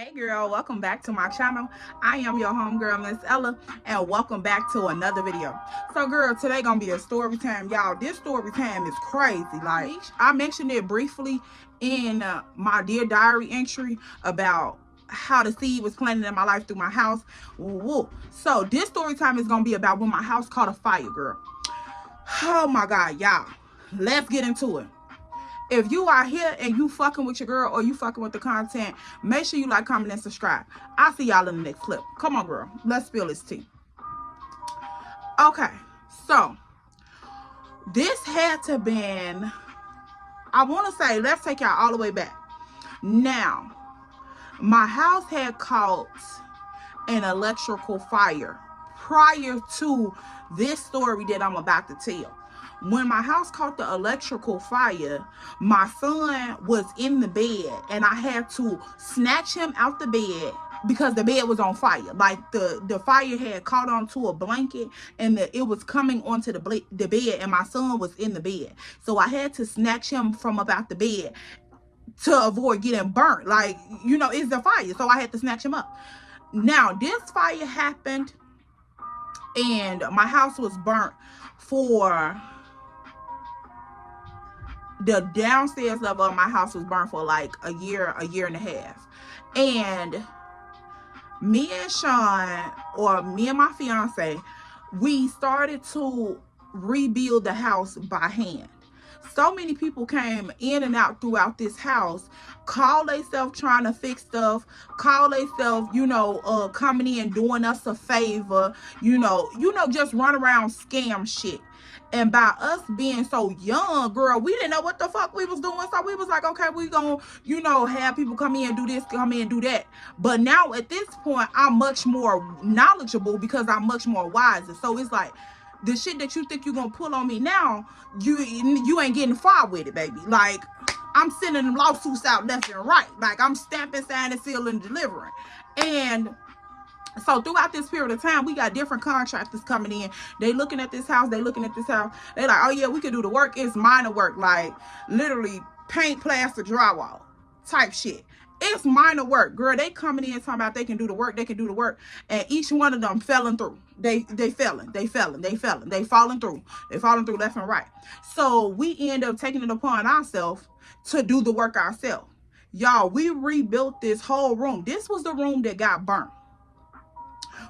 Hey girl, welcome back to my channel. I am your homegirl, Miss Ella, and welcome back to another video. So girl, today gonna be a story time. Y'all, this story time is crazy. Like, I mentioned it briefly in my Dear Diary entry about how the seed was planted in my life through my house. Woo. So this story time is gonna be about when my house caught a fire, girl. Oh my God, y'all. Let's get into it. If you are here and you fucking with your girl or you fucking with the content, make sure you like, comment, and subscribe. I'll see y'all in the next clip. Come on, girl. Let's spill this tea. Okay, so this had to been, I want to say, let's take y'all all the way back. Now, my house had caught an electrical fire prior to this story that I'm about to tell. When my house caught the electrical fire, my son was in the bed and I had to snatch him out the bed because the bed was on fire. Like the fire had caught onto a blanket and it was coming onto the bed, and my son was in the bed. So I had to snatch him from about the bed to avoid getting burnt. Like, you know, it's the fire. So I had to snatch him up. Now, this fire happened and my house was burnt for... The downstairs level of my house was burnt for like a year and a half. And me and Sean, or me and my fiance, we started to rebuild the house by hand. So many people came in and out throughout this house, call themselves trying to fix stuff, call themselves, coming in doing us a favor, just run around scam shit. And by us being so young, girl, we didn't know what the fuck we was doing. So we was like, okay, we gonna, have people come in and do this, come in and do that. But now at this point, I'm much more knowledgeable because I'm much more wiser. So it's like, the shit that you think you're gonna pull on me now, you ain't getting far with it, baby. Like, I'm sending them lawsuits out left and right. Like, I'm stamping, signing, sealing, delivering. And so throughout this period of time, we got different contractors coming in. They looking at this house. They looking at this house. They like, oh yeah, we can do the work. It's minor work. Like, literally paint, plaster, drywall type shit. It's minor work, girl. They coming in talking about they can do the work. They can do the work. And each one of them falling through. They falling through. They falling through left and right. So we end up taking it upon ourselves to do the work ourselves. Y'all, we rebuilt this whole room. This was the room that got burnt.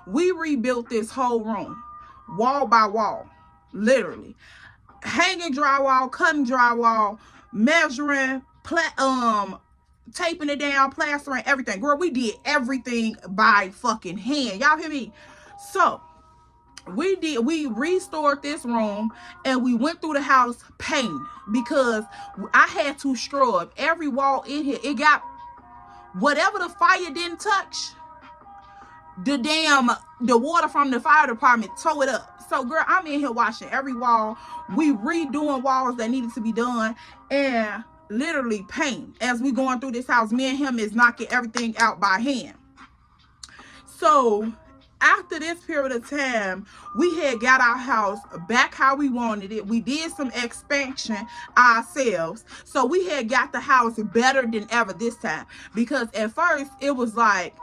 We rebuilt this whole room, wall by wall, literally. Hanging drywall, cutting drywall, measuring, taping it down, plastering, everything. Girl, we did everything by fucking hand. Y'all hear me? So, we restored this room and we went through the house painting because I had to scrub every wall in here. It got, whatever the fire didn't touch, the water from the fire department tore it up. So girl, I'm in here washing every wall. We redoing walls that needed to be done, and literally paint as we going through this house. Me and him is knocking everything out by hand. So after this period of time, we had got our house back how we wanted it. We did some expansion ourselves. So we had got the house better than ever this time. Because at first, it was like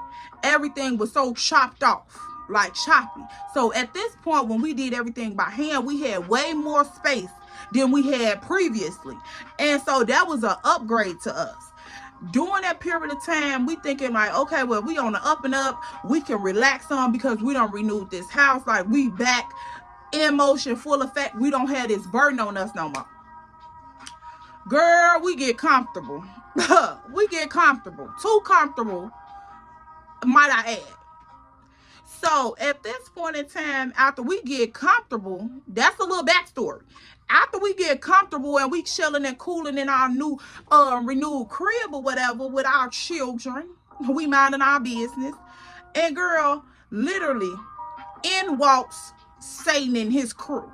everything was so chopped off, like choppy. So at this point, when we did everything by hand, we had way more space than we had previously. And so that was an upgrade to us. During that period of time, we thinking like, okay, well, we on the up and up. We can relax on because we don't renew this house. Like, we back in motion, full effect. We don't have this burden on us no more. Girl, we get comfortable. We get comfortable. Too comfortable, might I add. So at this point in time, after we get comfortable, that's a little backstory. After we get comfortable and we chilling and cooling in our new renewed crib or whatever with our children, we minding our business. And girl, literally, in walks Satan and his crew.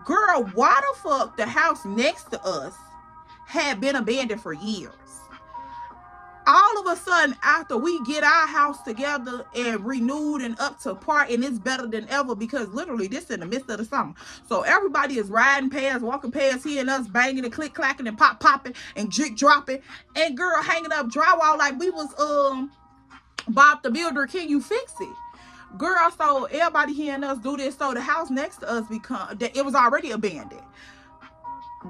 Girl, why the fuck the house next to us had been abandoned for years? All of a sudden, after we get our house together and renewed and up to par, and it's better than ever, because literally this in the midst of the summer, so everybody is riding past, walking past, hearing us banging and click clacking and pop popping and jig dropping, and girl hanging up drywall like we was Bob the Builder. Can you fix it, girl? So everybody hearing us do this, so the house next to us it was already abandoned.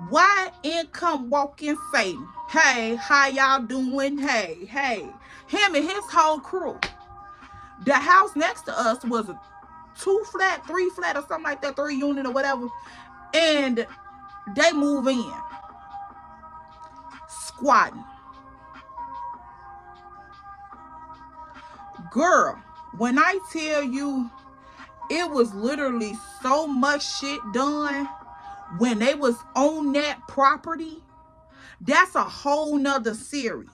Why in come walking Satan? Hey, how y'all doing? Hey, him and his whole crew. The house next to us was a 2 flat, 3 flat, or something like that, 3 unit or whatever, and they move in squatting. Girl, when I tell you, it was literally so much shit done when they was on that property. That's a whole nother series.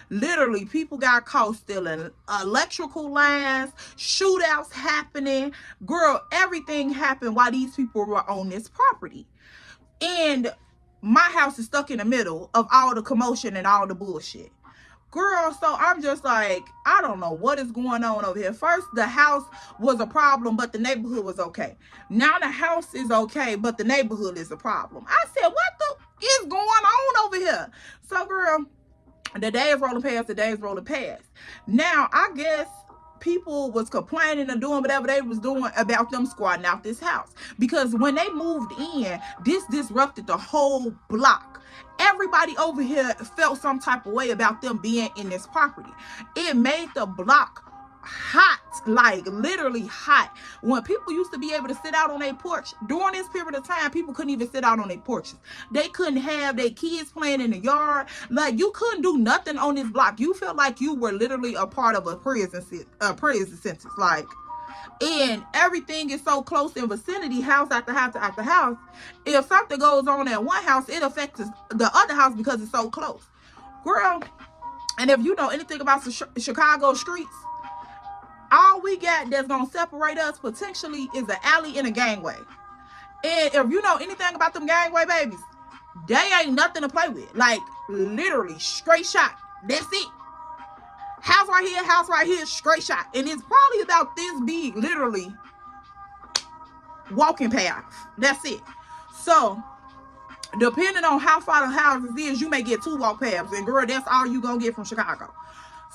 Literally, people got caught stealing electrical lines, shootouts happening. Girl, everything happened while these people were on this property. And my house is stuck in the middle of all the commotion and all the bullshit. Girl, so I'm just like, I don't know what is going on over here. First, the house was a problem, but the neighborhood was okay. Now the house is okay, but the neighborhood is a problem. I said, what the is going on over here? So, girl, the days rolling past. Now, I guess people was complaining or doing whatever they was doing about them squatting out this house, because when they moved in, this disrupted the whole block. Everybody over here felt some type of way about them being in this property. It made the block hot, like literally hot. When people used to be able to sit out on their porch, during this period of time, people couldn't even sit out on their porches. They couldn't have their kids playing in the yard. Like, you couldn't do nothing on this block. You felt like you were literally a part of a prison sentence. Like, and everything is so close in vicinity, house after house after house. If something goes on at one house, it affects the other house because it's so close. Girl, and if you know anything about Chicago streets, all we got that's gonna separate us potentially is an alley and a gangway. And if you know anything about them gangway babies, they ain't nothing to play with. Like, literally straight shot. That's it. House right here, straight shot. And it's probably about this big, literally walking path. That's it. So, depending on how far the houses is, you may get 2 walk paths. And girl, that's all you gonna get from Chicago.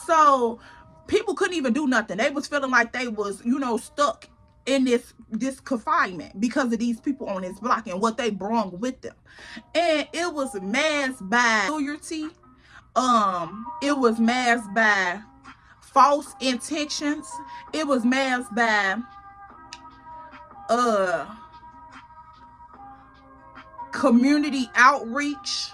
So, people couldn't even do nothing. They was feeling like they was, stuck in this confinement because of these people on this block and what they brought with them. And it was masked by loyalty. It was masked by false intentions. It was masked by community outreach,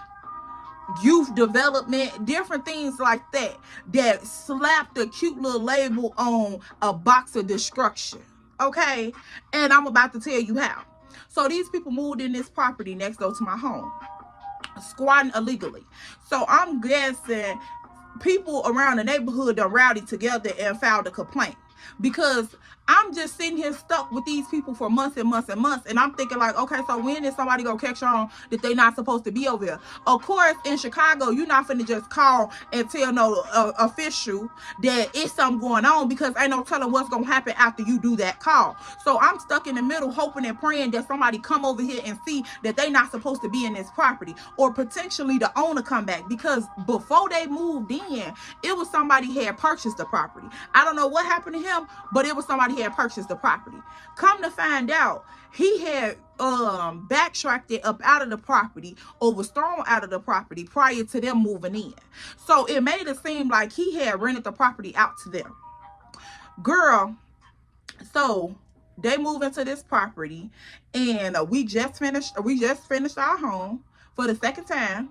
youth development, different things like that slapped a cute little label on a box of destruction. Okay, and I'm about to tell you how. So these people moved in this property next door to my home, squatting illegally. So I'm guessing people around the neighborhood done rowdied together and filed a complaint, because I'm just sitting here stuck with these people for months and months and months. And I'm thinking like, okay, so when is somebody gonna catch on that they not supposed to be over here? Of course, in Chicago, you're not finna just call and tell no official that it's something going on, because ain't no telling what's gonna happen after you do that call. So I'm stuck in the middle, hoping and praying that somebody come over here and see that they not supposed to be in this property, or potentially the owner come back, because before they moved in, it was somebody had purchased the property. I don't know what happened to him, but it was somebody had purchased the property. Come to find out, he had backtracked it up out of the property, or was thrown out of the property prior to them moving in. So it made it seem like he had rented the property out to them. Girl, so they move into this property, and we just finished our home for the second time.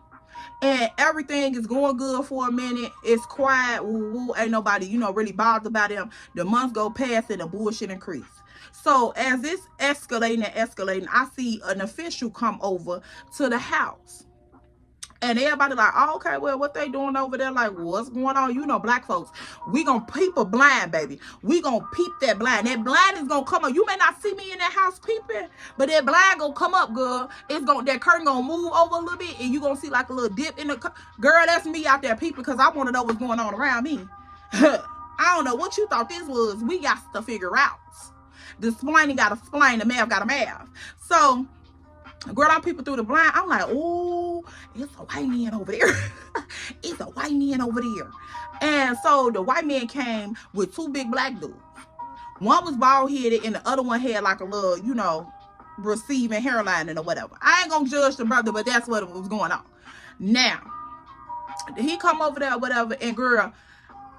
And everything is going good for a minute. It's quiet. Ain't nobody, really bothered about them. The months go past and the bullshit increase. So as it's escalating, I see an official come over to the house. And everybody like, oh, okay, well, what they doing over there? Like, what's going on? You know, black folks, we gonna peep a blind, baby. We gonna peep that blind. That blind is gonna come up. You may not see me in that house peeping, but that blind gonna come up, girl. That curtain gonna move over a little bit, and you gonna see like a little dip in the girl. That's me out there peeping, because I want to know what's going on around me. I don't know what you thought this was. We got to figure out. The splaining got to splain, the math got to math. So, girl, I'm peeping through the blind. I'm like, oh, it's a white man over there. It's a white man over there. And so the white man came with two big black dudes. One was bald headed, and the other one had like a little, you know, receiving hairline or whatever. I ain't gonna judge the brother, but that's what was going on. Now, he come over there, whatever, and girl,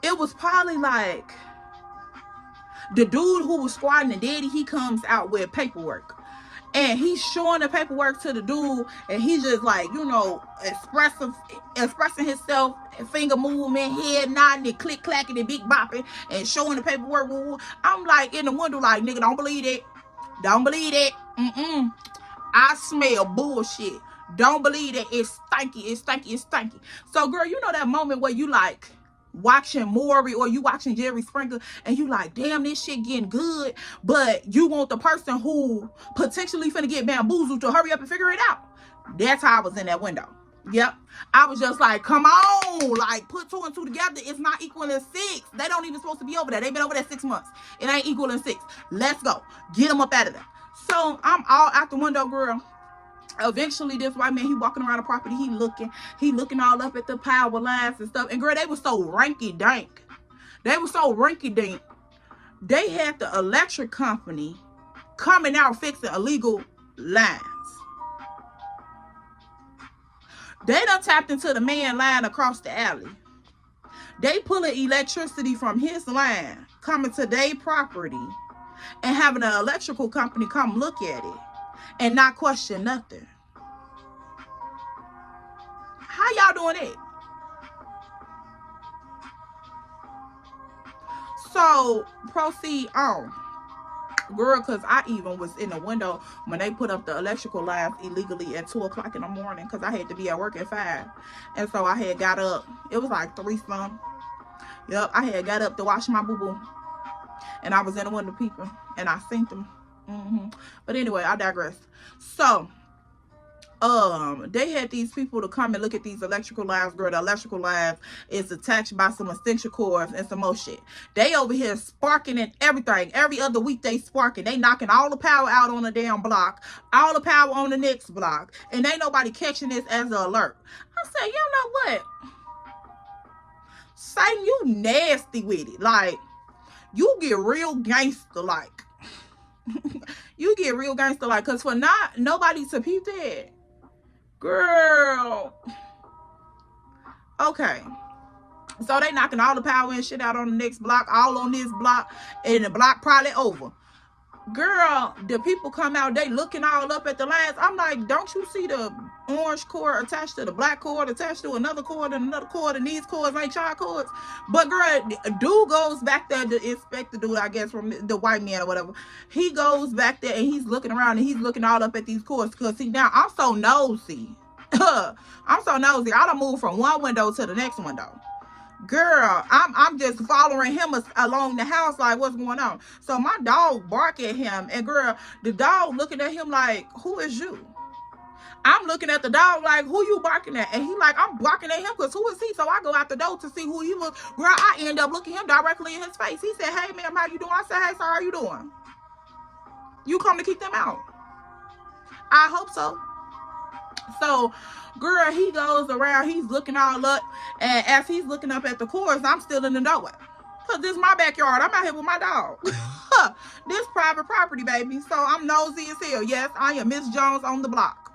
it was probably like the dude who was squatting the daddy, he comes out with paperwork. And he's showing the paperwork to the dude, and he's just like, you know, expressing himself, finger movement, head nodding, and click clacking, and big bopping, and showing the paperwork. I'm like in the window, like, nigga, don't believe it. Don't believe it. I smell bullshit. Don't believe it. It's stanky. It's stanky. It's stanky. So, girl, you know that moment where you like watching Maury or you watching Jerry Springer, and you like, damn, this shit getting good, but you want the person who potentially finna get bamboozled to hurry up and figure it out. That's how I was in that window. Yep. I was just like, come on, like, put 2 and 2 together. It's not equaling 6. They don't even supposed to be over there. They've been over there 6 months. It ain't equaling 6. Let's go. Get them up out of there. So I'm all out the window, girl. Eventually, this white man, he walking around the property, he looking all up at the power lines and stuff. And girl, they was so rinky dink. They were so rinky dink. They had the electric company coming out fixing illegal lines. They done tapped into the main line across the alley. They pulling electricity from his line, coming to their property, and having an electrical company come look at it and not question nothing. How y'all doing it? So, proceed on. Girl, because I even was in the window when they put up the electrical lines illegally at 2 o'clock in the morning, because I had to be at work at 5. And so I had got up. It was like 3 something. Yep, I had got up to wash my boo-boo. And I was in the window peeping. And I seen them. But anyway, I digress. So, they had these people to come and look at these electrical lines. Girl, the electrical lines is attached by some extension cords and some more shit. They over here sparking and everything. Every other week they sparking. They knocking all the power out on the damn block, all the power on the next block, and ain't nobody catching this as an alert. I said, you know what, Satan, you nasty with it. Like, you get real gangster like. You get real gangster like, because for nobody to peep that, girl. Okay, so they knocking all the power and shit out on the next block, all on this block, and the block probably over. Girl, the people come out, they looking all up at the lines. I'm like, don't you see the orange cord attached to the black cord, attached to another cord and another cord, and these cords ain't y'all cords? But girl, dude goes back there, the inspector dude, I guess, from the white man or whatever. He goes back there and he's looking around and he's looking all up at these cords, because see, now I'm so nosy. I'm so nosy. I done moved from one window to the next window. Girl, I'm just following him along the house, like, what's going on? So my dog bark at him, and girl, the dog looking at him like, who is you? I'm looking at the dog like, who you barking at? And he like, I'm barking at him because who is he? So I go out the door to see who he was. Girl, I end up looking him directly in his face. He said, hey, ma'am, how you doing? I said, hey, sir, how you doing? You come to keep them out? I hope so. So, girl, he goes around, he's looking all up, and as he's looking up at the cords, I'm still in the doorway. Because this is my backyard. I'm out here with my dog. This private property, baby. So, I'm nosy as hell. Yes, I am Miss Jones on the block.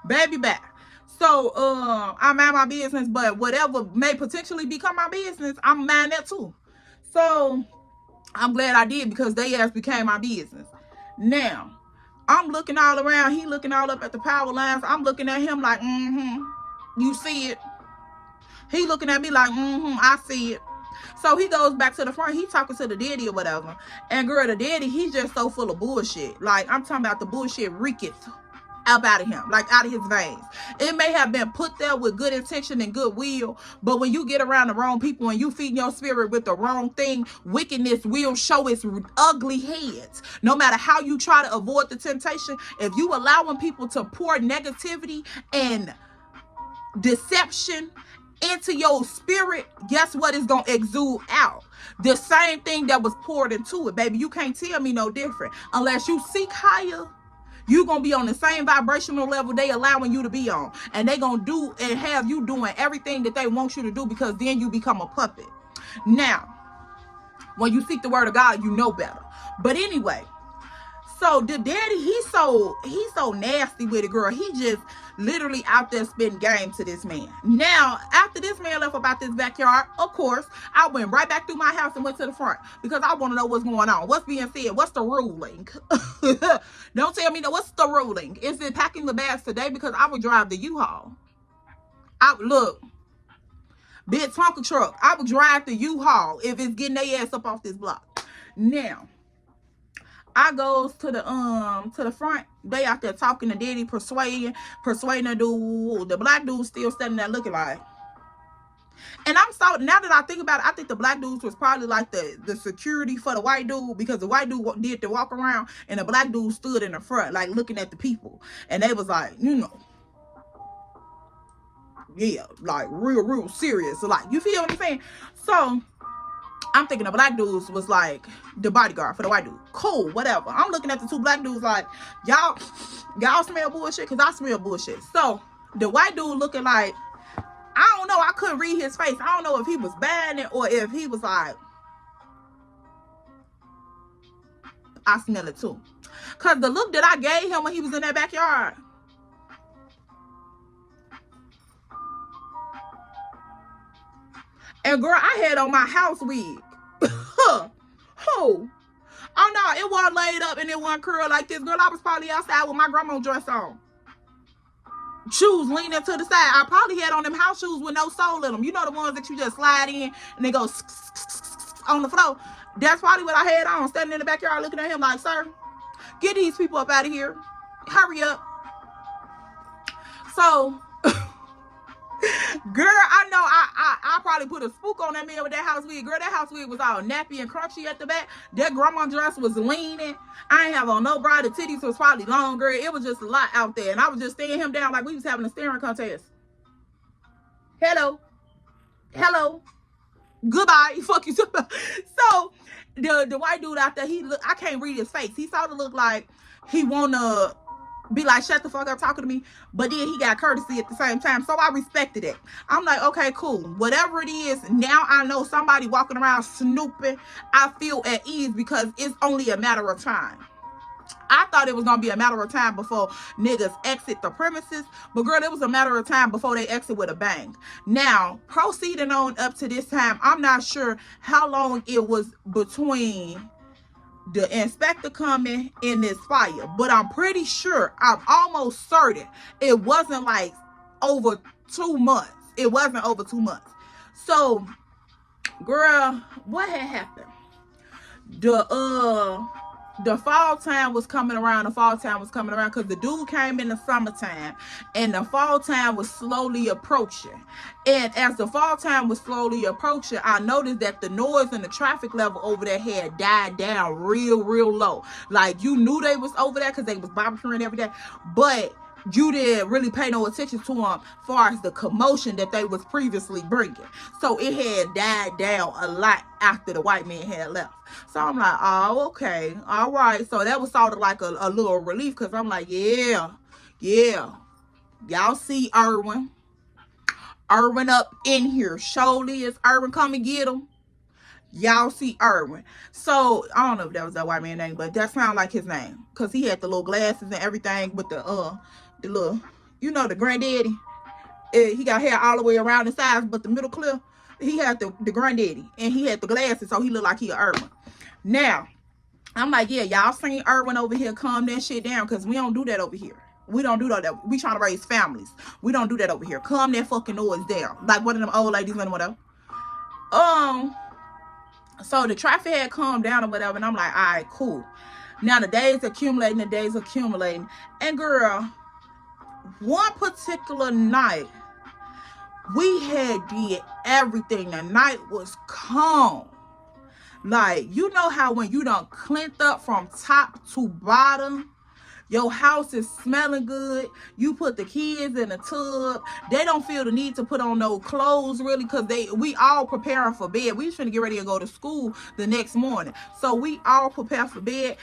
Baby back. So, I'm at my business, but whatever may potentially become my business, I'm mind that too. So, I'm glad I did, because they ass became my business. Now, I'm looking all around. He looking all up at the power lines. I'm looking at him like, you see it? He looking at me like, I see it. So he goes back to the front. He talking to the daddy or whatever. And girl, the daddy, he's just so full of bullshit. Like, I'm talking about the bullshit reeketh. up out of him, like out of his veins. It may have been put there with good intention and goodwill, but when you get around the wrong people and you feed your spirit with the wrong thing, wickedness will show its ugly heads. No matter how you try to avoid the temptation, if you allowing people to pour negativity and deception into your spirit, guess what is going to exude out? The same thing that was poured into it, baby. You can't tell me no different. Unless you seek higher, you're going to be on the same vibrational level they allowing you to be on. And they going to do and have you doing everything that they want you to do, because then you become a puppet. Now, when you seek the word of God, you know better. But anyway, so the daddy, he's so nasty with it, girl. He just literally out there spitting game to this man. Now, after this man left about this backyard, of course, I went right back through my house and went to the front, because I want to know what's going on. What's being said? What's the ruling? Don't tell me no. What's the ruling? Is it packing the bags today? Because I would drive the U-Haul. Look, big Tonka truck. I would drive the U-Haul if it's getting their ass up off this block. Now, I goes to the front. They out there talking to daddy, persuading the dude. The black dude still standing there looking like. And now that I think about it, I think the black dudes was probably like the security for the white dude, because the white dude did the walk around and the black dude stood in the front, like looking at the people. And they was like, yeah, like real serious. So like, you feel what I'm saying? So I'm thinking the black dudes was like the bodyguard for the white dude. Cool, whatever. I'm looking at the two black dudes like, y'all smell bullshit? Because I smell bullshit. So the white dude looking like, I don't know, I couldn't read his face. I don't know if he was bad or if he was like, I smell it too. Because the look that I gave him when he was in that backyard, and girl, I had on my house wig. Oh no, it wasn't laid up and it wasn't curled like this. Girl, I was probably outside with my grandma dress on. Shoes leaning to the side. I probably had on them house shoes with no sole in them. You know, the ones that you just slide in and they go on the floor. That's probably what I had on, standing in the backyard looking at him like, sir, get these people up out of here. Hurry up. So, girl, I know I probably put a spook on that man with that house wig. Girl, that house wig was all nappy and crunchy at the back. That grandma dress was leaning. I ain't have on no bra. The titties was probably long, girl. It was just a lot out there. And I was just staring him down like we was having a staring contest. Hello. Goodbye. Fuck you. So, the white dude out there, I can't read his face. He sort of looked like he wanna be like, shut the fuck up talking to me, but then he got courtesy at the same time, so I respected it. I'm like, okay, cool, whatever it is. Now I know somebody walking around snooping. I feel at ease because it's only a matter of time. I thought it was gonna be a matter of time before niggas exit the premises, but girl, it was a matter of time before they exit with a bang. Now, proceeding on up to this time, I'm not sure how long it was between the inspector coming in this fire, but I'm pretty sure, I'm almost certain it wasn't like over 2 months. It wasn't over 2 months. So, girl, what had happened? The fall time was coming around. Because the dude came in the summertime and the fall time was slowly approaching. And as the fall time was slowly approaching, I noticed that the noise and the traffic level over there had died down real low. Like, you knew they was over there because they was barbecuing every day, but you didn't really pay no attention to them as far as the commotion that they was previously bringing. So it had died down a lot after the white man had left. So I'm like, oh, okay, all right. So that was sort of like a little relief, because I'm like, yeah. Y'all see Irwin up in here. Surely is Irwin, come and get him. Y'all see Irwin. So I don't know if that was that white man's name, but that sounded like his name, because he had the little glasses and everything with the little, the granddaddy. He got hair all the way around his sides, but the middle clear. He had the granddaddy, and he had the glasses, so he looked like he a Irwin. Now, I'm like, yeah, y'all seen Irwin over here, calm that shit down, because we don't do that over here. We don't do that. We trying to raise families. We don't do that over here. Calm that fucking noise down. Like one of them old ladies and whatever. So the traffic had calmed down or whatever, and I'm like, all right, cool. Now the days accumulating, and girl, one particular night, we had did everything. The night was calm. Like, you know how when you done cleaned up from top to bottom, your house is smelling good, you put the kids in the tub, they don't feel the need to put on no clothes really, because we all preparing for bed. We finna get ready to go to school the next morning, so we all prepare for bed.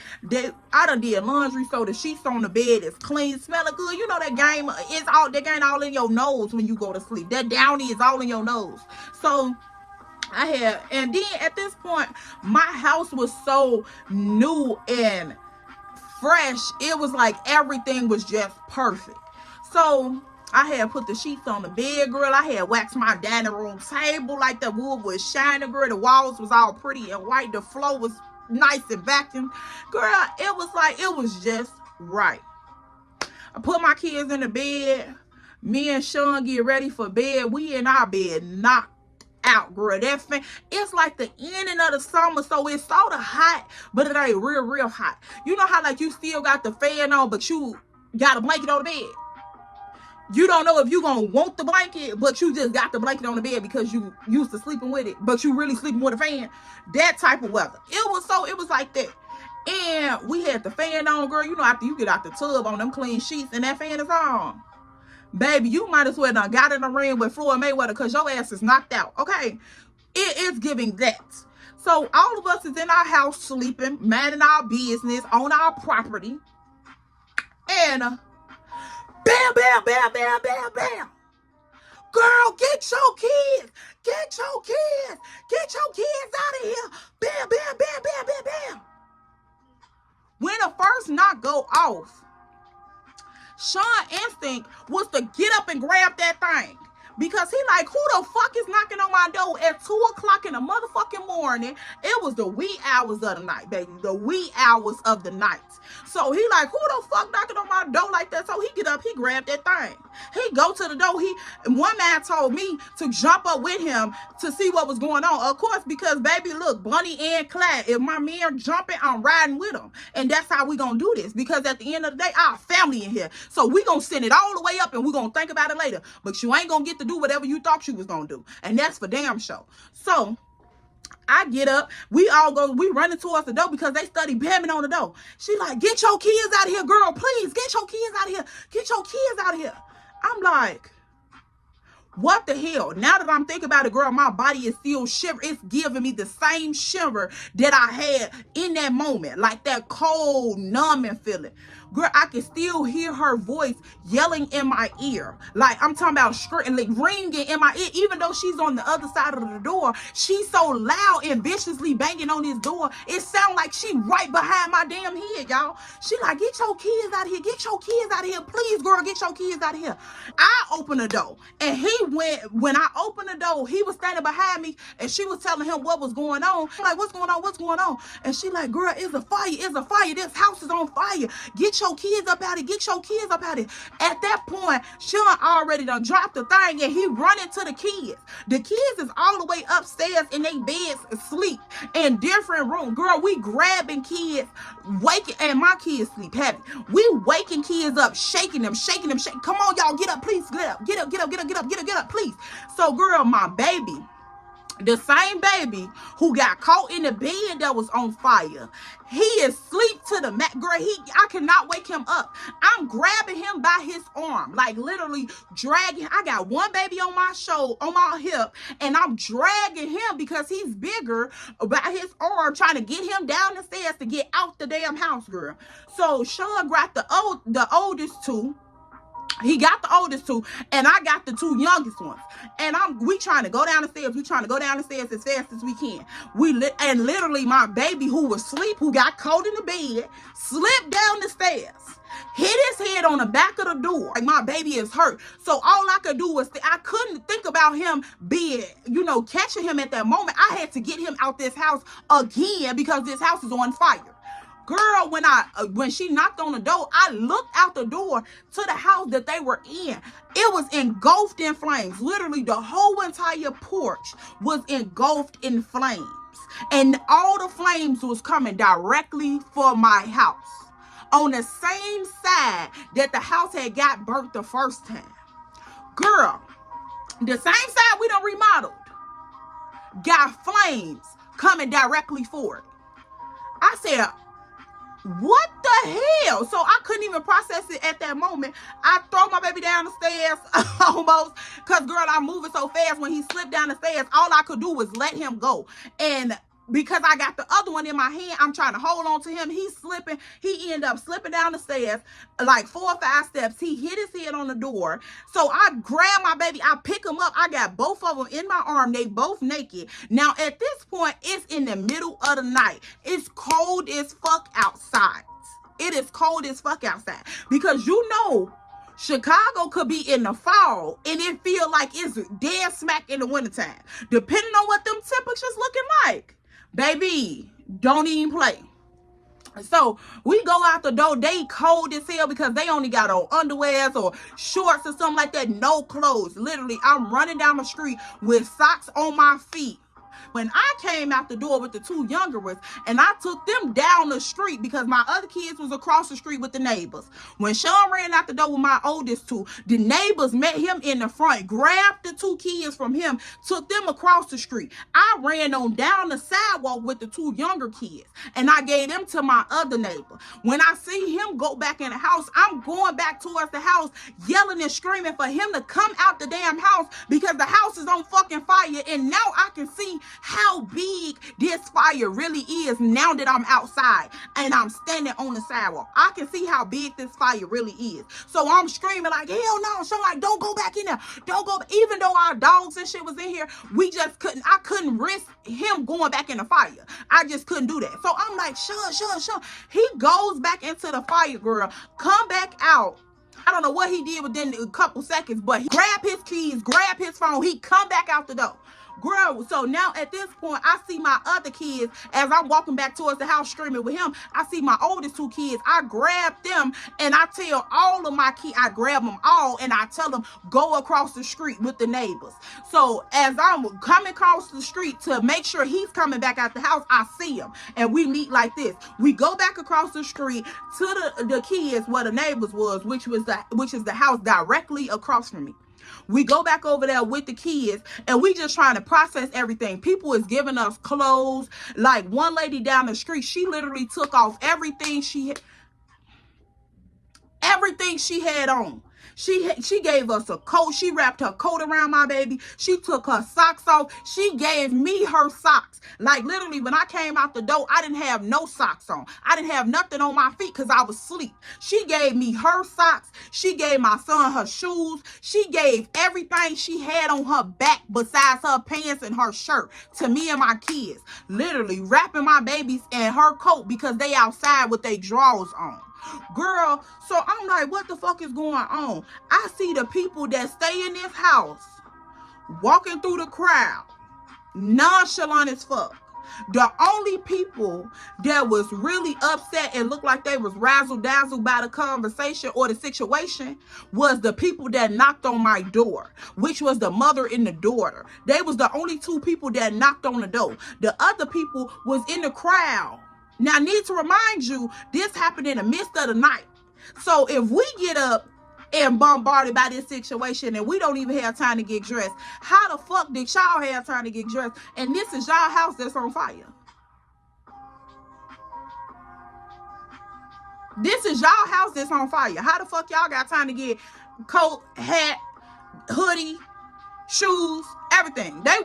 I done did laundry, so the sheets on the bed is clean, smelling good. You know that game all in your nose when you go to sleep. That downy is all in your nose. So and then at this point, my house was so new and fresh. It was like everything was just perfect. So I had put the sheets on the bed, girl. I had waxed my dining room table, like the wood was shining, girl. The walls was all pretty and white. The floor was nice and vacuumed. Girl, it was just right. I put my kids in the bed. Me and Sean get ready for bed. We in our bed knocked out, girl. That fan, it's like the ending of the summer, so it's sort of hot, but it ain't real hot. You know how like you still got the fan on, but you got a blanket on the bed. You don't know if you gonna want the blanket, but you just got the blanket on the bed because you used to sleeping with it, but you really sleeping with a fan. That type of weather. It was like that. And we had the fan on, girl. You know, after you get out the tub on them clean sheets and that fan is on, baby, you might as well done got in the ring with Floyd Mayweather, because your ass is knocked out, okay? It is giving that. So all of us is in our house sleeping, minding our business on our property. And bam, bam, bam, bam, bam, bam. Girl, get your kids. Get your kids. Get your kids out of here. Bam, bam, bam, bam, bam, bam. When the first knock go off, Sean's instinct was to get up and grab that thing, because he like, who the fuck is knocking on my door at 2 o'clock in the motherfucking morning? It was the wee hours of the night, baby. The wee hours of the night. So he like, who the fuck knocking on my door like that? So he get up, he grab that thing. He go to the door. One man told me to jump up with him to see what was going on. Of course, because baby, look, Bunny and Clyde, if my man jumping, I'm riding with him. And that's how we gonna do this, because at the end of the day, our family in here. So we gonna send it all the way up and we gonna think about it later. But you ain't gonna get to do whatever you thought you was gonna do. And that's for damn sure. So I get up, we running towards the door because they study bamming on the door. She like, get your kids out of here, girl, please. Get your kids out of here. Get your kids out of here. I'm like, what the hell? Now that I'm thinking about it, girl, my body is still shivering. It's giving me the same shiver that I had in that moment. Like that cold, numbing feeling. Girl, I can still hear her voice yelling in my ear. Like, I'm talking about like ringing in my ear. Even though she's on the other side of the door, she's so loud and viciously banging on this door. It sounds like she right behind my damn head, y'all. She like, get your kids out of here. Get your kids out of here. Please, girl, get your kids out of here. I opened the door. And when I opened the door, he was standing behind me, and she was telling him what was going on. I'm like, what's going on? What's going on? And she like, girl, it's a fire. It's a fire. This house is on fire. Get your kids up out of it. Get your kids up out of it. At that point, Sean already done dropped the thing, and he running to the kids. The kids is all the way upstairs in their beds asleep in different rooms. Girl, we grabbing kids, waking, and my kids sleep heavy. We waking kids up, shaking them. Come on, y'all, get up, please. Get up, please. So, girl, my baby, the same baby who got caught in the bed that was on fire, he is asleep to the mat. Girl, I cannot wake him up. I'm grabbing him by his arm, like literally dragging. I got one baby on my shoulder, on my hip, and I'm dragging him because he's bigger by his arm, trying to get him down the stairs to get out the damn house, girl. So Sean grabbed the oldest two. He got the oldest two, and I got the two youngest ones. And we trying to go down the stairs. We trying to go down the stairs as fast as we can. And literally my baby who was asleep, who got cold in the bed, slipped down the stairs, hit his head on the back of the door. Like, my baby is hurt. So all I could do was, I couldn't think about him being, catching him at that moment. I had to get him out this house again because this house is on fire. Girl, when she knocked on the door, I looked out the door to the house that they were in. It was engulfed in flames. Literally, the whole entire porch was engulfed in flames. And all the flames was coming directly for my house. on the same side that the house had got burnt the first time. Girl, the same side we done remodeled got flames coming directly for it. I said, what the hell? So I couldn't even process it at that moment. I throw my baby down the stairs almost, because girl, I'm moving so fast. When he slipped down the stairs, all I could do was let him go. And because I got the other one in my hand, I'm trying to hold on to him. He's slipping. He ended up slipping down the stairs like 4 or 5 steps. He hit his head on the door. So I grab my baby. I pick him up. I got both of them in my arm. They both naked. Now, at this point, it's in the middle of the night. It's cold as fuck outside. It is cold as fuck outside. Because you know, Chicago could be in the fall and it feel like it's dead smack in the wintertime. Depending on what them temperatures looking like. Baby, don't even play. So we go out the door. They cold as hell because they only got on underwears or shorts or something like that. No clothes. Literally, I'm running down the street with socks on my feet. When I came out the door with the 2 younger ones, and I took them down the street because my other kids was across the street with the neighbors. When Sean ran out the door with my oldest 2, the neighbors met him in the front, grabbed the 2 kids from him, took them across the street. I ran on down the sidewalk with the 2 younger kids, and I gave them to my other neighbor. When I see him go back in the house, I'm going back towards the house, yelling and screaming for him to come out the damn house because the house is on fucking fire. And now I can see how big this fire really is now that I'm outside and I'm standing on the sidewalk. I can see how big this fire really is. So I'm screaming like, hell no. So like, don't go back in there. Don't go. Even though our dogs and shit was in here, I couldn't risk him going back in the fire. I just couldn't do that. So I'm like, sure. He goes back into the fire, girl. Come back out. I don't know what he did within a couple seconds, but he grabbed his keys, grabbed his phone. He come back out the door. Girl, so now at this point, I see my other kids as I'm walking back towards the house screaming with him. I see my oldest 2 kids. I grab them and I tell all of my kids, I grab them all and I tell them, go across the street with the neighbors. So as I'm coming across the street to make sure he's coming back out the house, I see him and we meet like this. We go back across the street to the kids where the neighbors was, which is the house directly across from me. We go back over there with the kids and we just trying to process everything. People is giving us clothes. Like one lady down the street, she literally took off everything she had on. She gave us a coat. She wrapped her coat around my baby. She took her socks off. She gave me her socks. Like literally when I came out the door, I didn't have no socks on. I didn't have nothing on my feet because I was asleep. She gave me her socks. She gave my son her shoes. She gave everything she had on her back besides her pants and her shirt to me and my kids. Literally wrapping my babies in her coat because they outside with their drawers on. Girl, so I'm like, what the fuck is going on? I see the people that stay in this house walking through the crowd, nonchalant as fuck. The only people that was really upset and looked like they was razzle-dazzled by the conversation or the situation was the people that knocked on my door, which was the mother and the daughter. They was the only 2 people that knocked on the door. The other people was in the crowd. Now, I need to remind you, this happened in the midst of the night. So if we get up and bombarded by this situation and we don't even have time to get dressed, how the fuck did y'all have time to get dressed? And this is y'all house that's on fire. This is y'all house that's on fire. How the fuck y'all got time to get coat, hat, hoodie, shoes, everything? They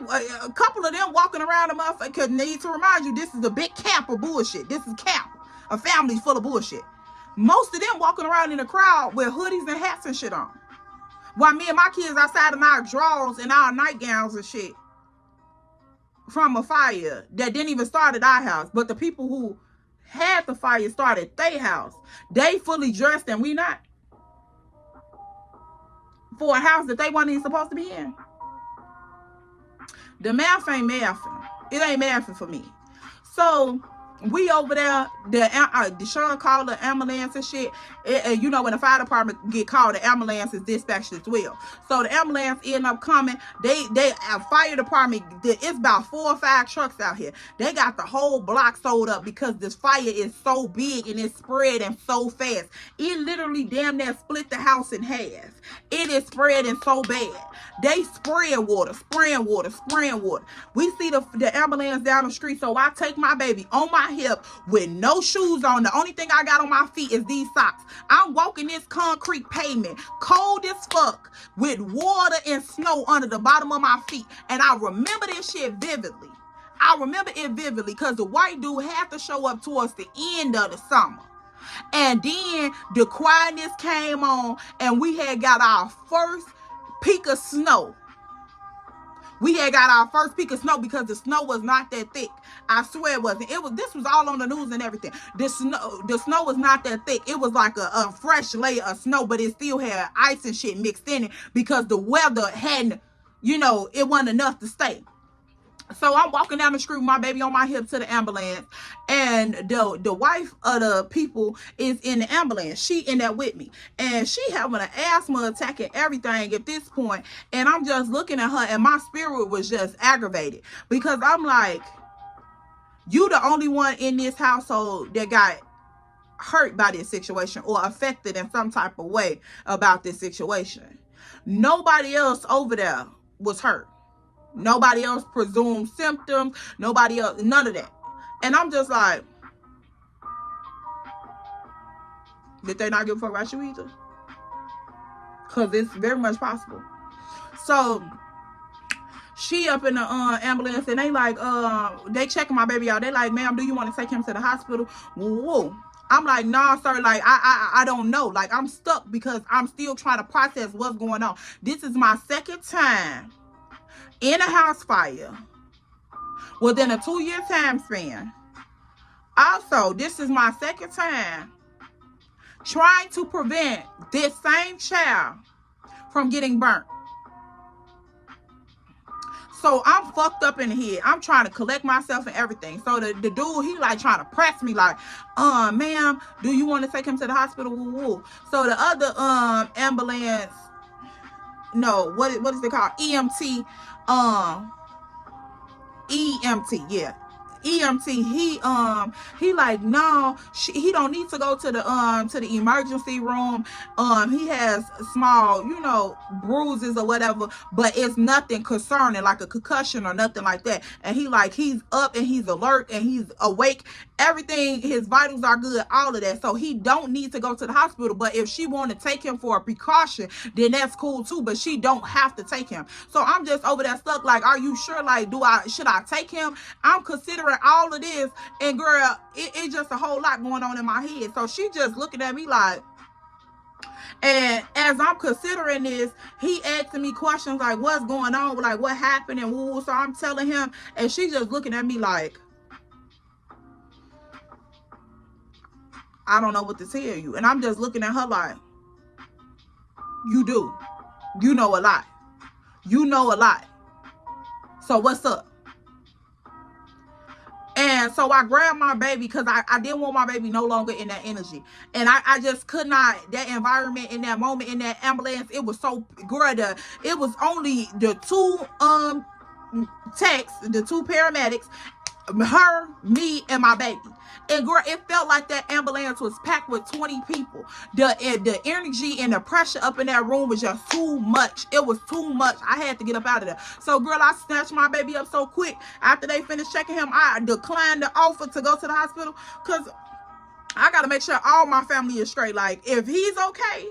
a couple of them walking around the motherfucker. Need to remind you, this is a big camp of bullshit. This is camp. A family full of bullshit. Most of them walking around in the crowd with hoodies and hats and shit on, while me and my kids outside in our drawers and our nightgowns and shit from a fire that didn't even start at our house. But the people who had the fire started their house. They fully dressed and we not. For a house that they weren't even supposed to be in. The math ain't mathing. It ain't mathing for me. So We over there, Deshaun called the ambulance and shit. You know, when the fire department get called, the ambulance is dispatched as well. So the ambulance end up coming. They fire department, it's about 4 or 5 trucks out here. They got the whole block sold up because this fire is so big and it's spreading so fast. It literally damn near split the house in half. It is spreading so bad. They spraying water, spraying water, spraying water. We see the ambulance down the street, so I take my baby on my hip with no shoes on. The only thing I got on my feet is these socks. I'm walking this concrete pavement, cold as fuck, with water and snow under the bottom of my feet. And I remember this shit vividly. I remember it vividly because the white dude had to show up towards the end of the summer. And then the quietness came on and we had got our first peak of snow. We had got our first peak of snow because the snow was not that thick. I swear it wasn't. This was all on the news and everything. The snow was not that thick. It was like a fresh layer of snow, but it still had ice and shit mixed in it because the weather hadn't, it wasn't enough to stay. So I'm walking down the street with my baby on my hip to the ambulance, and the wife of the people is in the ambulance. She in there with me, and she having an asthma attack and everything at this point. And I'm just looking at her, and my spirit was just aggravated because I'm like, you the only one in this household that got hurt by this situation or affected in some type of way about this situation. Nobody else over there was hurt. Nobody else presumed symptoms. Nobody else, none of that. And I'm just like, did they not give a fuck about you either? Because it's very much possible. So she up in the ambulance and they like, they checking my baby out. They like, ma'am, do you want to take him to the hospital? Whoa. I'm like, nah, sir, like, I don't know. Like, I'm stuck because I'm still trying to process what's going on. This is my second time in a house fire within a 2-year time span. Also, this is my second time trying to prevent this same child from getting burnt. So I'm fucked up in the head. I'm trying to collect myself and everything. So the dude, he like trying to press me like, ma'am, do you want to take him to the hospital? Woo, woo. So the other ambulance, no, what is it called? EMT, yeah. EMT, he like, no, he don't need to go to the emergency room. He has small, bruises or whatever, but it's nothing concerning, like a concussion or nothing like that. And he like, he's up and he's alert and he's awake. Everything, his vitals are good, all of that. So he don't need to go to the hospital. But if she want to take him for a precaution, then that's cool too. But she don't have to take him. So I'm just over there stuck. Like, are you sure? Like, should I take him? I'm considering all of this, and girl, it's just a whole lot going on in my head. So she just looking at me like, and as I'm considering this, he asking me questions like, what's going on? Like, what happened? And woo. So I'm telling him, and she just looking at me like, I don't know what to tell you. And I'm just looking at her like, you do. You know a lot. You know a lot. So what's up? And so I grabbed my baby because I didn't want my baby no longer in that energy. And I just could not, that environment in that moment, in that ambulance, it was so, girl, it was only the two techs, the two paramedics, her, me, and my baby. And girl, it felt like that ambulance was packed with 20 people. The energy and the pressure up in that room was just too much. It was too much. I had to get up out of there. So girl, I snatched my baby up so quick. After they finished checking him, I declined the offer to go to the hospital because I got to make sure all my family is straight. Like, if he's okay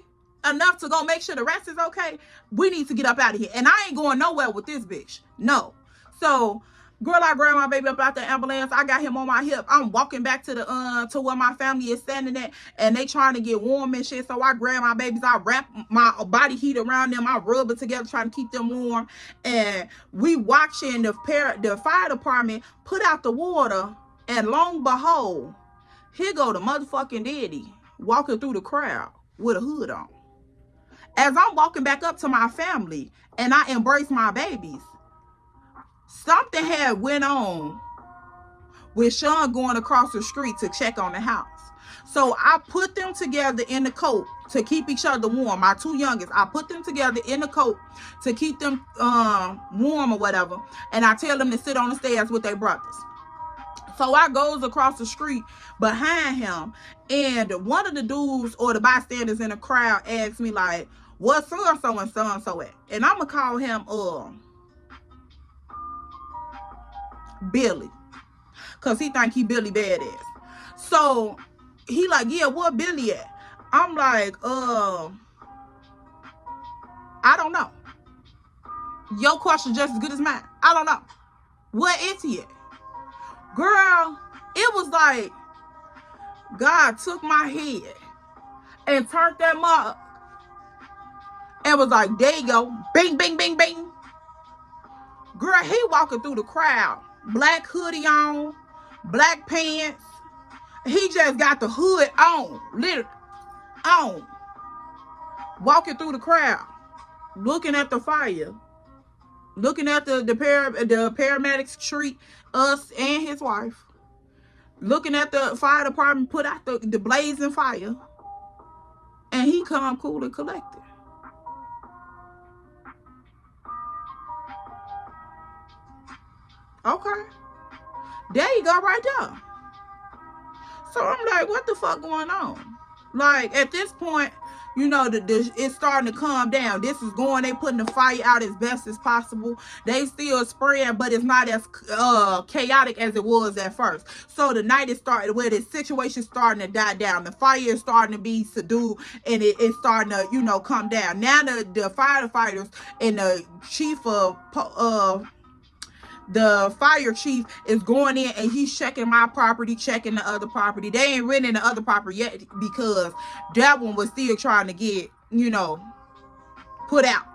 enough to go make sure the rest is okay, we need to get up out of here. And I ain't going nowhere with this bitch. No. So girl, I grabbed my baby up out the ambulance. I got him on my hip. I'm walking back to to where my family is standing at, and they trying to get warm and shit. So I grab my babies. I wrap my body heat around them. I rub it together, trying to keep them warm. And we watching the fire department put out the water, and long behold, here go the motherfucking daddy walking through the crowd with a hood on. As I'm walking back up to my family, and I embrace my babies, something had went on with Sean going across the street to check on the house. So I put them together in the coat to keep each other warm. My two youngest, I put them together in the coat to keep them warm or whatever. And I tell them to sit on the stairs with their brothers. So I goes across the street behind him, and one of the dudes or the bystanders in the crowd asked me like, "What's so-and-so and so-and-so at?" And I'm going to call him Billy, because he think he Billy Badass. So he like, "Yeah, where Billy at?" I'm like, I don't know. Your question just as good as mine. I don't know. Where is he at? Girl, it was like God took my head and turned that up and was like, there you go. Bing, bing, bing, bing. Girl, he walking through the crowd. Black hoodie on, black pants. He just got the hood on. Literally on. Walking through the crowd. Looking at the fire. Looking at the paramedics treat us and his wife. Looking at the fire department put out the blazing fire. And he come cool and collected. Okay. There you go right there. So I'm like, what the fuck going on? Like, at this point, you know, it's starting to calm down. This is going, they putting the fire out as best as possible. They still spraying, but it's not as chaotic as it was at first. So the night is starting, where the situation's starting to die down. The fire is starting to be subdued, and it's starting to, you know, come down. Now the firefighters and the chief of the fire chief is going in and he's checking my property, checking the other property. They ain't renting the other property yet because that one was still trying to get, you know, put out.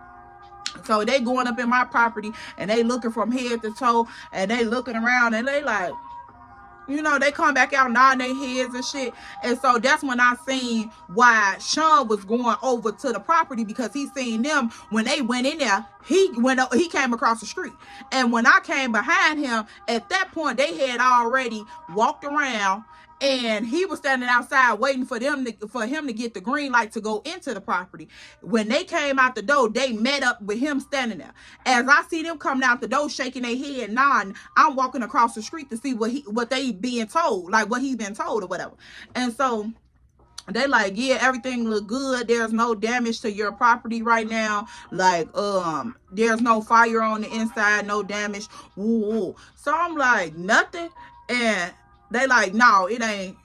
So they going up in my property and they looking from head to toe, and they looking around and they like, you know, they come back out nodding their heads and shit. And so that's when I seen why Sean was going over to the property, because he seen them when they went in there. He came across the street. And when I came behind him, at that point, they had already walked around, and he was standing outside waiting for him to get the green light to go into the property. When they came out the door, they met up with him standing there. As I see them coming out the door, shaking their head, nodding, I'm walking across the street to see what they being told, like what he's been told or whatever. And so they like, yeah, everything look good. There's no damage to your property right now. Like, there's no fire on the inside, no damage. Woo. So I'm like, nothing. And they like, no, it ain't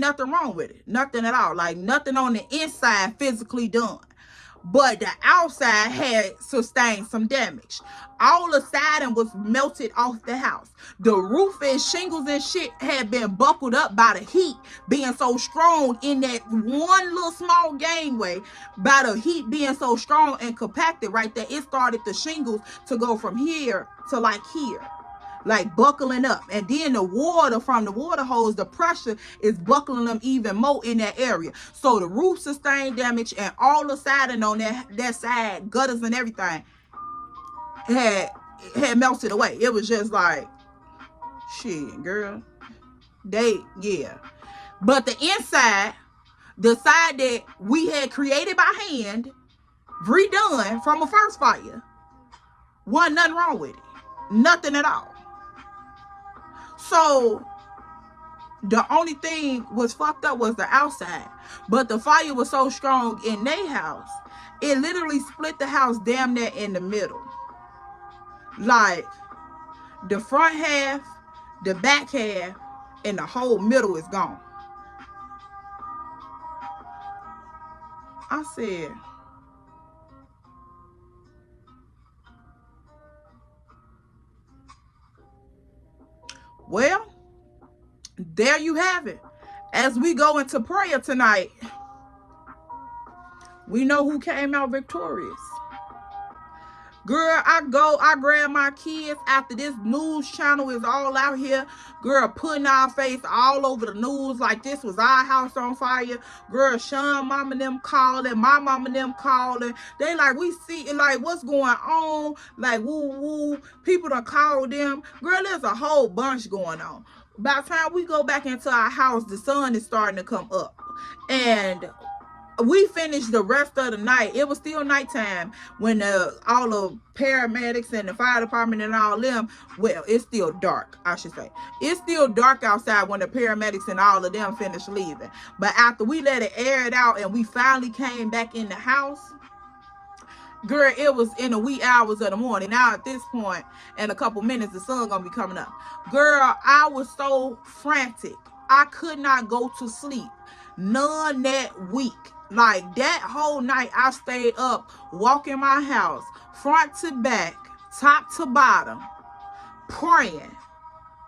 nothing wrong with it. Nothing at all. Like, nothing on the inside physically done. But the outside had sustained some damage. All the siding was melted off the house. The roof and shingles and shit had been buckled up by the heat being so strong in that one little small gangway. By the heat being so strong and compacted right there, it started the shingles to go from here to like here, like buckling up. And then the water from the water hose, the pressure is buckling them even more in that area. So the roof sustained damage, and all the siding on that side, gutters and everything, had melted away. It was just like, shit, girl. Yeah. But the inside, the side that we had created by hand, redone from a first fire, wasn't nothing wrong with it. Nothing at all. So the only thing was fucked up was the outside. But the fire was so strong in their house, it literally split the house damn near in the middle. Like, the front half, the back half, and the whole middle is gone. I said, well, there you have it. As we go into prayer tonight, we know who came out victorious. Girl, I grab my kids after this news channel is all out here. Girl, putting our face all over the news like this was our house on fire. Girl, Sean mama them calling, my mama them calling. They like, we see, like, what's going on? Like, woo woo. People done called them. Girl, there's a whole bunch going on. By the time we go back into our house, the sun is starting to come up. And we finished the rest of the night. It was still nighttime when all the paramedics and the fire department and all them, well, it's still dark, I should say. It's still dark outside when the paramedics and all of them finished leaving. But after we let it air it out and we finally came back in the house, girl, it was in the wee hours of the morning. Now at this point, in a couple minutes, the sun gonna be coming up. Girl, I was so frantic. I could not go to sleep. None that week. Like, that whole night, I stayed up, walking my house, front to back, top to bottom, praying.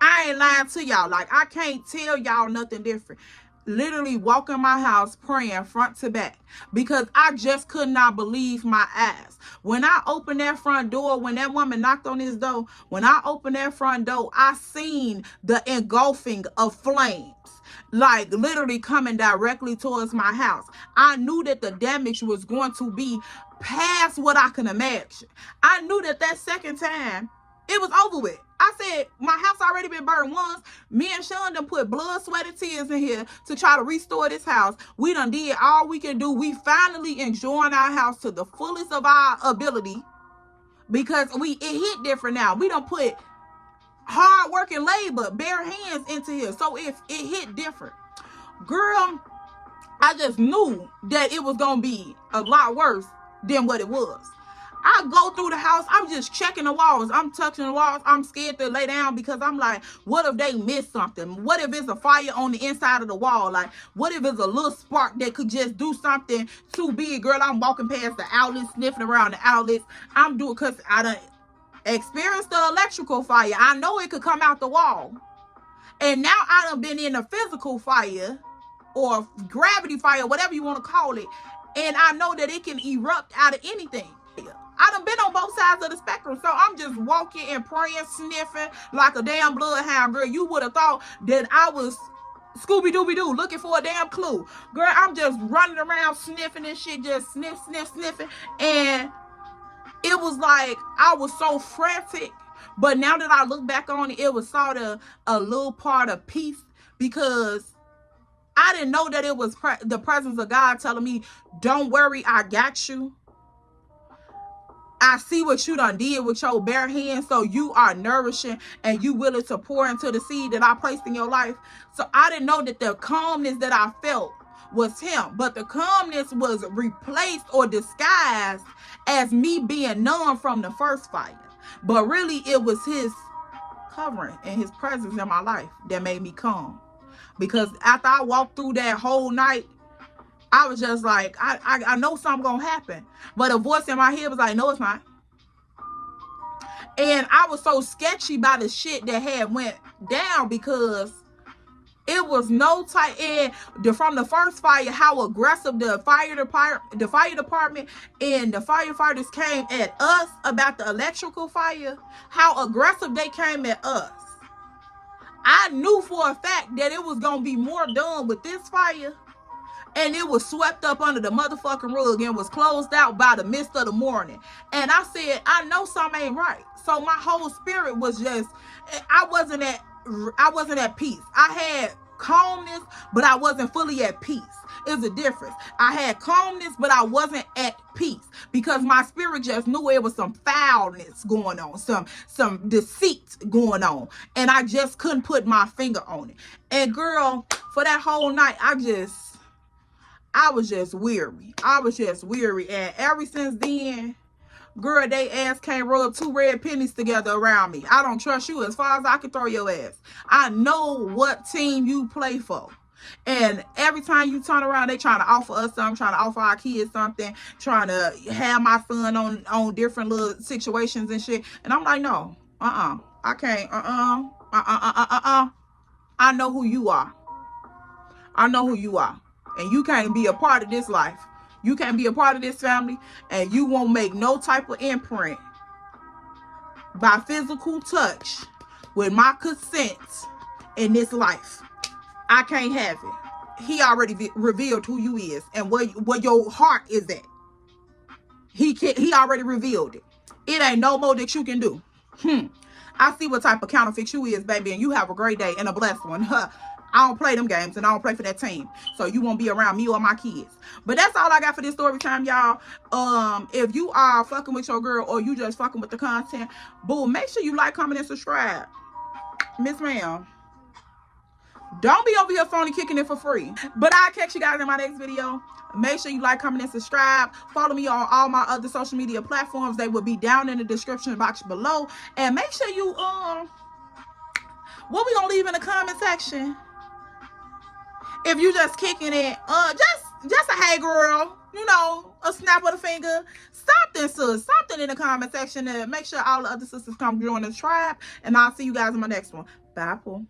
I ain't lying to y'all. Like, I can't tell y'all nothing different. Literally walking my house, praying front to back, because I just could not believe my eyes. When I opened that front door, when that woman knocked on this door, when I opened that front door, I seen the engulfing of flames, like literally coming directly towards my house. I knew that the damage was going to be past what I can imagine. I knew that second time, it was over with. I said, my house already been burned once. Me and Sean done put blood, sweat, and tears in here to try to restore this house. We done did all we can do. We finally enjoying our house to the fullest of our ability, because it hit different now. We done put hard working labor, bare hands into here. So it hit different. Girl, I just knew that it was going to be a lot worse than what it was. I go through the house. I'm just checking the walls. I'm touching the walls. I'm scared to lay down because I'm like, what if they miss something? What if it's a fire on the inside of the wall? Like, what if it's a little spark that could just do something too big? Girl, I'm walking past the outlets, sniffing around the outlets. I'm doing, because I done experienced the electrical fire. I know it could come out the wall. And now I done been in a physical fire or gravity fire, whatever you want to call it. And I know that it can erupt out of anything. I done been on both sides of the spectrum. So I'm just walking and praying, sniffing like a damn bloodhound. Girl, you would have thought that I was Scooby-Dooby-Doo looking for a damn clue. Girl, I'm just running around sniffing and shit, just sniffing. And it was like, I was so frantic. But now that I look back on it, it was sort of a little part of peace, because I didn't know that it was the presence of God telling me, don't worry, I got you. I see what you done did with your bare hands, so you are nourishing and you willing to pour into the seed that I placed in your life. So I didn't know that the calmness that I felt was him, but the calmness was replaced or disguised as me being numb from the first fire. But really, it was his covering and his presence in my life that made me calm. Because after I walked through that whole night, I was just like, I know something gonna happen. But a voice in my head was like, no, it's not. And I was so sketchy by the shit that had went down, because it was no type. And from the first fire, how aggressive the fire department and the firefighters came at us about the electrical fire, how aggressive they came at us. I knew for a fact that it was gonna be more done with this fire. And it was swept up under the motherfucking rug and was closed out by the mist of the morning. And I said, I know something ain't right. So my whole spirit was just, I wasn't at peace. I had calmness, but I wasn't fully at peace. It's a difference. I had calmness, but I wasn't at peace, because my spirit just knew it was some foulness going on, some deceit going on. And I just couldn't put my finger on it. And girl, for that whole night, I was just weary. I was just weary. And ever since then, girl, they ass can't rub two red pennies together around me. I don't trust you as far as I can throw your ass. I know what team you play for. And every time you turn around, they trying to offer us something, trying to offer our kids something, trying to have my son on different little situations and shit. And I'm like, no, I can't, I know who you are. I know who you are. And you can't be a part of this life. You can't be a part of this family. And you won't make no type of imprint by physical touch with my consent in this life. I can't have it. He already revealed who you is and where your heart is at. He already revealed it. It ain't no more that you can do. I see what type of counterfeit you is, baby, and you have a great day and a blessed one. I don't play them games, and I don't play for that team, so you won't be around me or my kids. But that's all I got for this story time, y'all. If you are fucking with your girl or you just fucking with the content, boo, make sure you like, comment, and subscribe. Miss ma'am, don't be over here phony kicking it for free. But I'll catch you guys in my next video. Make sure you like, comment, and subscribe. Follow me on all my other social media platforms. They will be down in the description box below. And make sure you what we gonna leave in the comment section? If you just kicking it, just a hey girl, you know, a snap of the finger, something, sis, something in the comment section to make sure all the other sisters come join the tribe. And I'll see you guys in my next one. Bye, Apple.